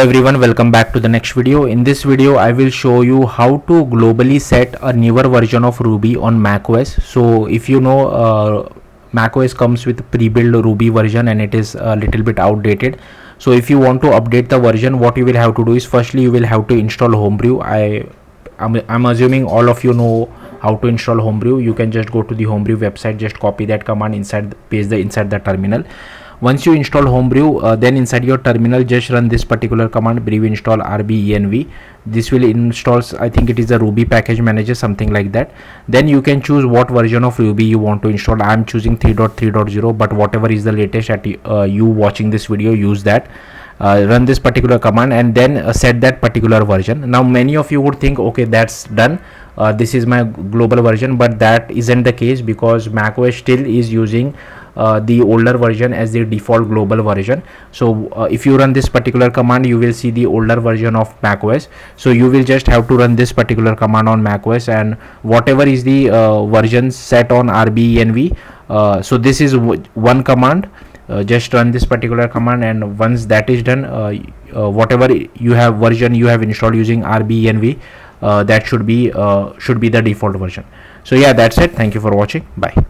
Everyone, welcome back to the next video. In this video I will show you how to globally set a newer version of Ruby on macOS. So if you know, macOS comes with pre-built Ruby version and it is a little bit outdated. So if you want to update the version, what you will have to do is firstly you will have to install Homebrew. I'm assuming all of you know how to install Homebrew. You can just go to the Homebrew website, just copy that command inside, paste the inside the terminal. Once you install Homebrew, then inside your terminal just run this particular command, brev install rbenv. This will install, I think it is a Ruby package manager, something like that. Then you can choose what version of Ruby you want to install. I am choosing 3.3.0, but whatever is the latest at you watching this video, use that. Run this particular command and then set that particular version. Now many of you would think, okay, that's done, this is my global version, but that isn't the case because macOS still is using the older version as the default global version. So if you run this particular command, you will see the older version of macOS. So you will just have to run this particular command on macOS, and whatever is the version set on rbenv, so this is one command. Just run this particular command, and once that is done, whatever you have version you have installed using rbenv, that should be the default version. So yeah, that's it. Thank you for watching. Bye.